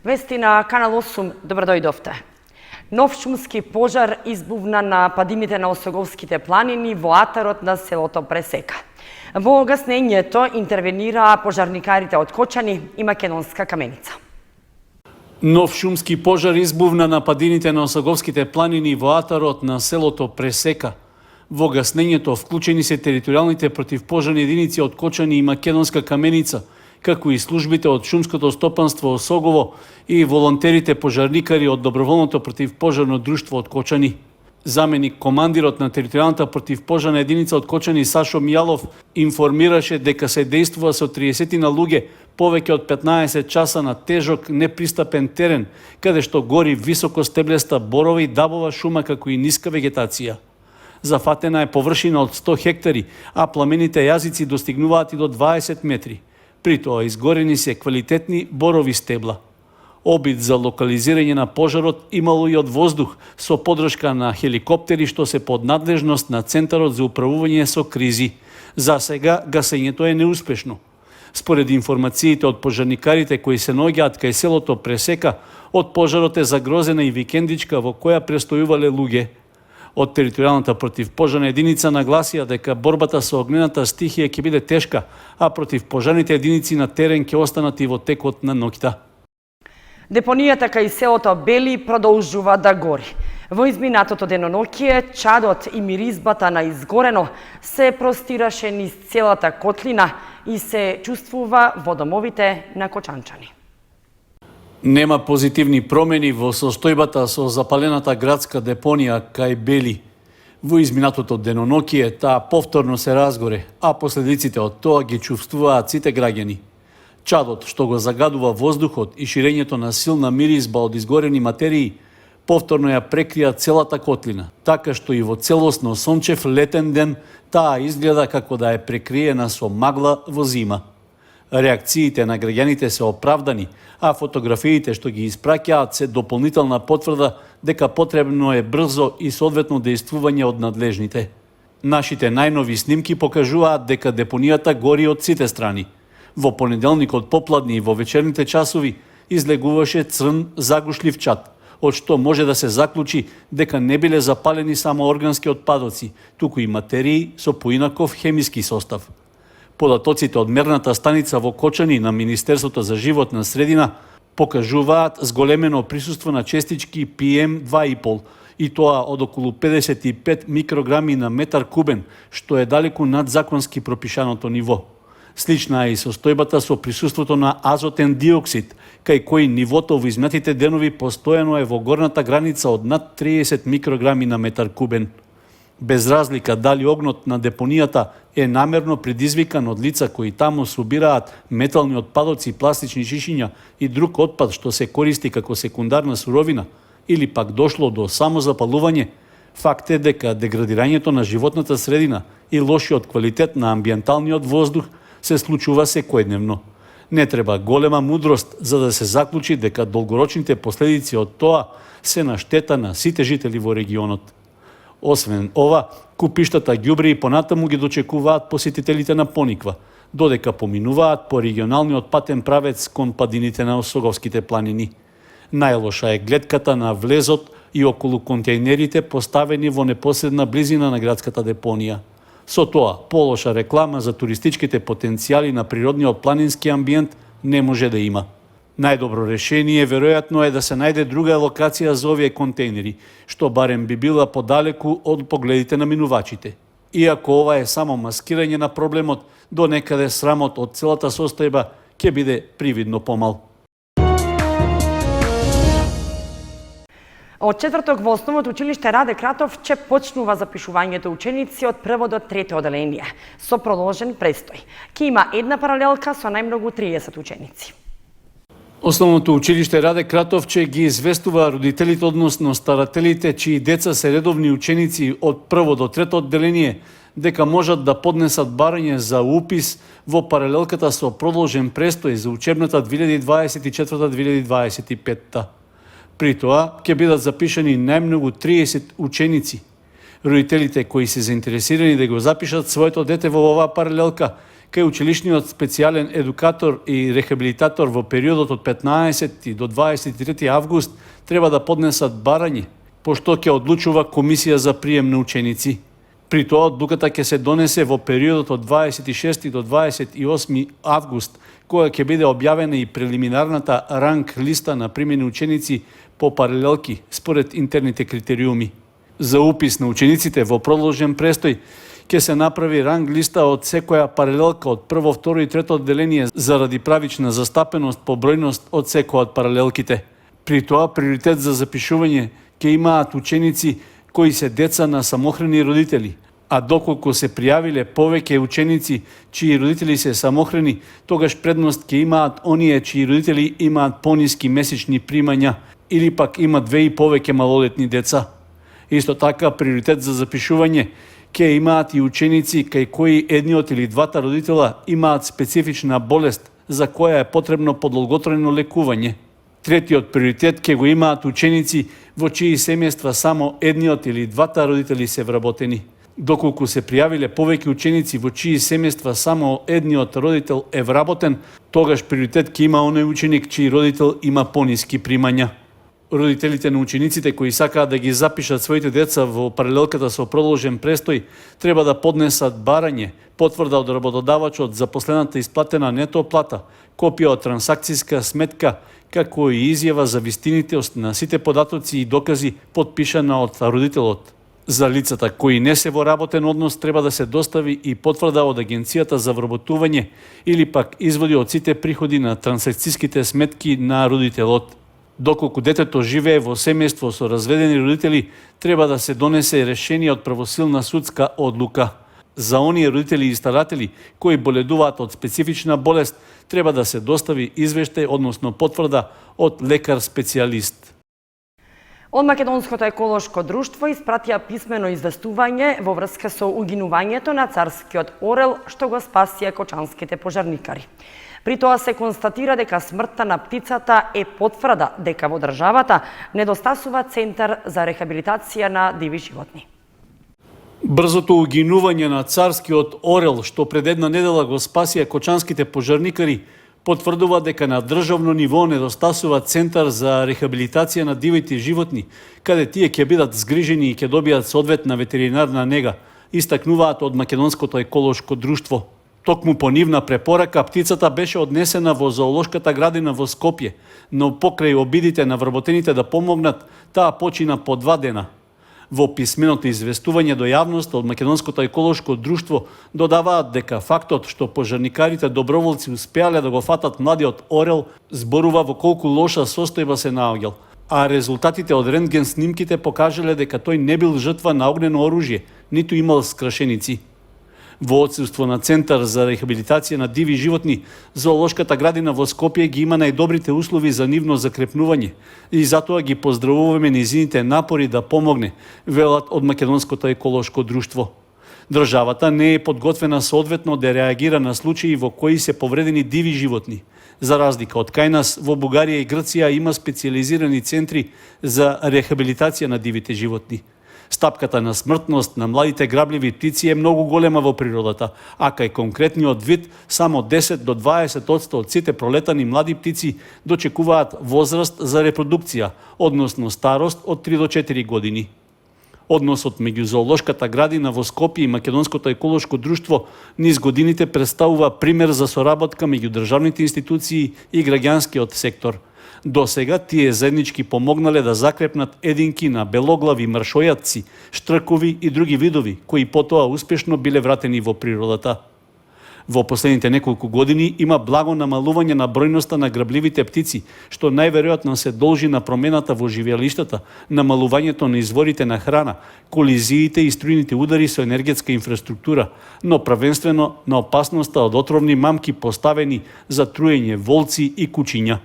Вести на Канал 8, добро дојдовте. Нов шумски пожар избувна на падините на Осоговските планини во атарот на селото Пресека. Во гаснењето интервенираа пожарникарите од Кочани и Македонска Каменица. Нов шумски пожар избувна на падините на Осоговските планини во атарот на селото Пресека. Во гаснењето вклучени се територијалните противпожарни единици од Кочани и Македонска Каменица, како и службите од шумското стопанство Осогово и волонтерите пожарникари од Доброволното противпожарно друштво од Кочани. Заменик командирот на територијалната противпожарна единица од Кочани Сашо Мијалов информираше дека се действува со 30 на луѓе повеќе од 15 часа на тежок непристапен терен, каде што гори високо стеблеста борова и дабова шума како и ниска вегетација. Зафатена е површина од 100 хектари, а пламените јазици достигнуваат и до 20 метри. При тоа изгорени се квалитетни борови стебла. Обид за локализирање на пожарот имало и од воздух со подршка на хеликоптери што се под надлежност на Центарот за управување со кризи. За сега гасењето е неуспешно. Според информациите од пожарникарите кои се наоѓаат кај селото Пресека, од пожарот е загрозена и викендичка во која престојувале луѓе. Од територијалната противпожарна единица нагласија дека борбата со огнената стихија ќе биде тешка, а противпожарните единици на терен ќе останат и во текот на ноќта. Депонијата кај селото Бели продолжува да гори. Во изминатото деноноќие, чадот и миризбата на изгорено се простираше низ целата котлина и се чувствува во домовите на кочанчани. Нема позитивни промени во состојбата со запалената градска депонија кај Бели. Во изминатото деноноќие таа повторно се разгоре, а последиците од тоа ги чувствуваат сите граѓани. Чадот што го загадува воздухот и ширењето на силна миризба од изгорени материи повторно ја прекрија целата котлина, така што и во целосно сончев летен ден таа изгледа како да е прекриена со магла во зима. Реакциите на граѓаните се оправдани, а фотографиите што ги испраќаат се дополнителна потврда дека потребно е брзо и соодветно действување од надлежните. Нашите најнови снимки покажуваат дека депонијата гори од сите страни. Во понеделникот попладни и во вечерните часови излегуваше црн загушлив чад, од што може да се заклучи дека не биле запалени само органски отпадоци, туку и материи со поинаков хемиски состав. Податоците од мерната станица во Кочани на Министерството за животна средина покажуваат зголемено присуство на честички PM2,5 и тоа од околу 55 микрограми на метар кубен, што е далеку над законски пропишаното ниво. Слична е и состојбата со присуството на азотен диоксид, кај кој нивото во изминатите денови постојано е во горната граница од над 30 микрограми на метар кубен. Без разлика дали огнот на депонијата е намерно предизвикан од лица кои таму собираат метални отпадоци, пластични шишиња и друг отпад што се користи како секундарна суровина, или пак дошло до самозапалување, факт е дека деградирањето на животната средина и лошиот квалитет на амбиенталниот воздух се случува секојдневно. Не треба голема мудрост за да се заклучи дека долгорочните последици од тоа се на штета на сите жители во регионот. Освен ова, купиштата ѓубри и понатаму ги дочекуваат посетителите на Пониква, додека поминуваат по регионалниот патен правец кон падините на Осоговските планини. Најлоша е гледката на влезот и околу контејнерите поставени во непосредна близина на градската депонија. Со тоа, полоша реклама за туристичките потенцијали на природниот планински амбиент не може да има. Најдобро решение веројатно е да се најде друга локација за овие контејнери, што барем би била подалеку од погледите на минувачите. Иако ова е само маскирање на проблемот, до некаде срамот од целата состојба ќе биде привидно помал. Од четврток во основното училиште Раде Кратовче почнува запишувањето ученици од прво до трето оделение, со продолжен престој. Ке има една паралелка со најмногу 30 ученици. Основното училиште Раде Кратовче ги известува родителите, односно старателите, чии деца се редовни ученици од прво до трето одделение, дека можат да поднесат барање за упис во паралелката со продолжен престој за учебната 2024-2025. При тоа ќе бидат запишани најмногу 30 ученици. Родителите кои се заинтересирани да го запишат своето дете во оваа паралелка, кај училишниот специјален едукатор и рехабилитатор во периодот од 15 до 23 август треба да поднесат барање, пошто ќе одлучува комисија за прием на ученици. При тоа одлуката ќе се донесе во периодот од 26 до 28 август, која ќе биде објавена и прелиминарната ранг листа на примени ученици по паралелки според интерните критериуми. За упис на учениците во продолжен престој ќе се направи ранг листа од секоја паралелка од прво, второ и трето одделение заради правична застапеност по бројност од секоја од паралелките. При тоа приоритет за запишување ќе имаат ученици кои се деца на самохрани родители, а доколку се пријавиле повеќе ученици чии родители се самохрани, тогаш предност ќе имаат оние чии родители имаат пониски месечни примања или пак имаат 2 и повеќе малолетни деца. Исто така, приоритет за запишување ќе имаат и ученици кај кои едниот или двата родитела имаат специфична болест за која е потребно подолготрајно лекување. Третиот приоритет ќе го имаат ученици во чии семејства само едниот или двата родители се вработени. Доколку се пријавиле повеќе ученици во чии семејства само едниот родител е вработен, тогаш приоритет ќе има оној ученик чиј родител има пониски примања. Родителите на учениците кои сакаат да ги запишат своите деца во паралелката со продолжен престој треба да поднесат барање, потврда од работодавачот за последната исплатена нето плата, копија од трансакцијска сметка, како и изјава за вистинитост на сите податоци и докази подпишана од родителот. За лицата кои не се во работен однос треба да се достави и потврда од Агенцијата за вработување или пак изводи од сите приходи на трансакцијските сметки на родителот. Доколку детето живее во семејство со разведени родители, треба да се донесе решение од правосилна судска одлука. За оние родители и старатели кои боледуваат од специфична болест, треба да се достави извештај, односно потврда од лекар-специјалист. Од Македонското еколошко друштво испратија писмено известување во врска со угинувањето на царскиот орел што го спасија кочанските пожарникари. При тоа се констатира дека смртта на птицата е потврда дека во државата недостасува центар за рехабилитација на диви животни. Брзото угинување на царскиот орел што пред една недела го спасија кочанските пожарникари потврдува дека на државно ниво недостасува центар за рехабилитација на дивите животни, каде тие ќе бидат згрижени и ќе добијат соодветна ветеринарна нега, истакнуваат од Македонското еколошко друштво. Токму по нивна препорака, птицата беше однесена во зоолошката градина во Скопје, но покрај обидите на вработените да помогнат, таа почина по 2 дена. Во писменото известување до јавноста од Македонското еколошко друштво додаваат дека фактот што пожарникарите доброволци успеале да го фатат младиот орел зборува во колку лоша состојба се наоѓал, а резултатите од рентген снимките покажале дека тој не бил жртва на огнено оружје, ниту имал скрашеници. Во отсуство на центар за рехабилитација на диви животни, зоолошката градина во Скопје ги има најдобрите услови за нивно закрепнување и затоа ги поздравуваме низините напори да помогне, велат од Македонското еколошко друштво. Државата не е подготвена соодветно да реагира на случаи во кои се повредени диви животни. За разлика од кај нас, во Бугарија и Грција има специјализирани центри за рехабилитација на дивите животни. Стапката на смртност на младите грабливи птици е многу голема во природата, а кај конкретниот вид само 10 до 20% од сите пролетани млади птици дочекуваат возраст за репродукција, односно старост од 3 до 4 години. Односот меѓу зоолошката градина во Скопје и Македонското еколошко друштво низ годините представува пример за соработка меѓу државните институции и граѓанскиот сектор. До сега тие заеднички помогнале да закрепнат единки на белоглави мршојатци, штркови и други видови, кои потоа успешно биле вратени во природата. Во последните неколку години има благо намалување на бројноста на грабливите птици, што најверојатно се должи на промената во живеалиштата, намалувањето на изворите на храна, колизиите и струјните удари со енергетска инфраструктура, но првенствено на опасноста од отровни мамки поставени за труење волци и кучиња.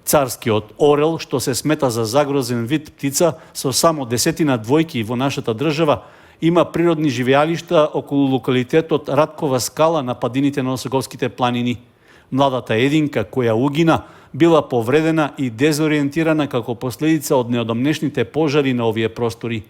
Царскиот орел, што се смета за загрозен вид птица со само 10 двојки во нашата држава, има природни живеалишта околу локалитетот Раткова скала на падините на Осоговските планини. Младата единка која угина била повредена и дезориентирана како последица од неодамнешните пожари на овие простори.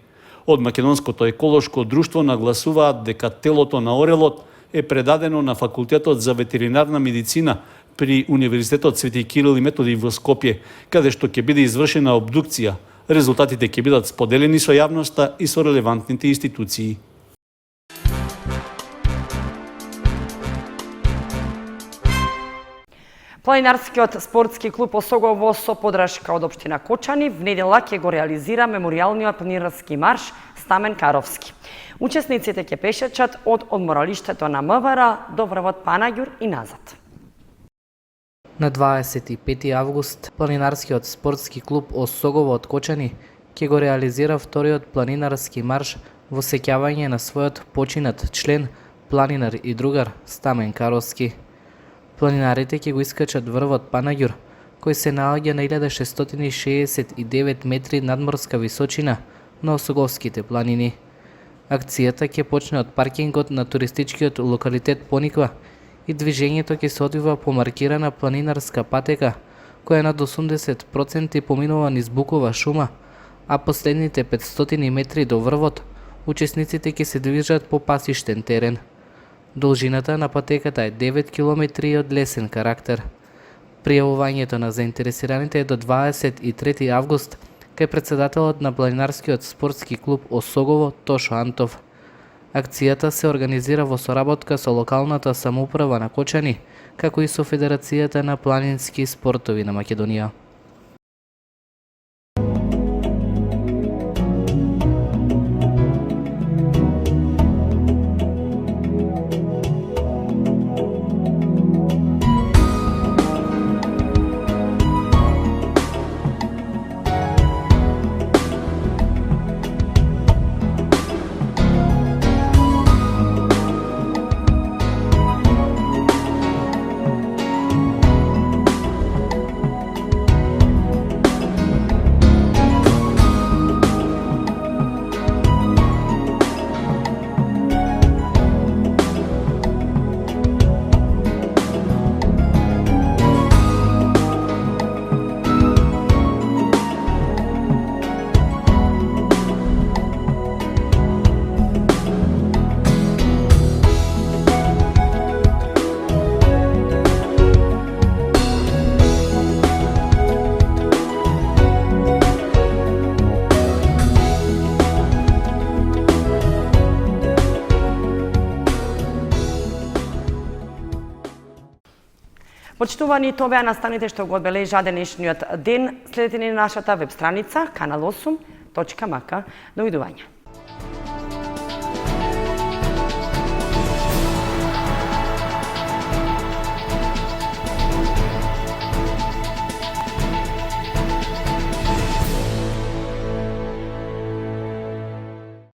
Од Македонското еколошко друштво нагласуваат дека телото на орелот е предадено на Факултетот за ветеринарна медицина при Универзитетот Свети Кирил и Методи во Скопје, каде што ќе биде извршена обдукција. Резултатите ќе бидат споделени со јавноста и со релевантните институции. Планинарскиот спортски клуб Осогово со подршка од општина Кочани в недела ќе го реализира меморијалниот планинарски марш Стамен Каровски. Учесниците ќе пешачат од одморалиштето на МВР до врвот Панаѓур и назад. На 25 август планинарскиот спортски клуб Осогово од Кочани ќе го реализира вториот планинарски марш во сеќавање на својот починат член, планинар и другар Стамен Каровски. Планинарите ќе го искачат врвот Панаѓур, кој се наоѓа на 1669 метри надморска височина на Осоговските планини. Акцијата ќе почне од паркингот на туристичкиот локалитет Пониква и движењето ќе се одвива по маркирана планинарска патека, која над 80% поминува низ букова шума, а последните 500 метри до врвот, учесниците ќе се движат по пасиштен терен. Должината на патеката е 9 км од лесен карактер. Пријавувањето на заинтересираните е до 23 август кај председателот на планинарскиот спортски клуб Осогово Тошо Антов. Акцијата се организира во соработка со локалната самоуправа на Кочани, како и со Федерацијата на планински спортови на Македонија. Почитувани, тоа беа настаните што го одбележаа денешниот ден. Следете ни на нашата веб страница kanal8.mk. Довидување.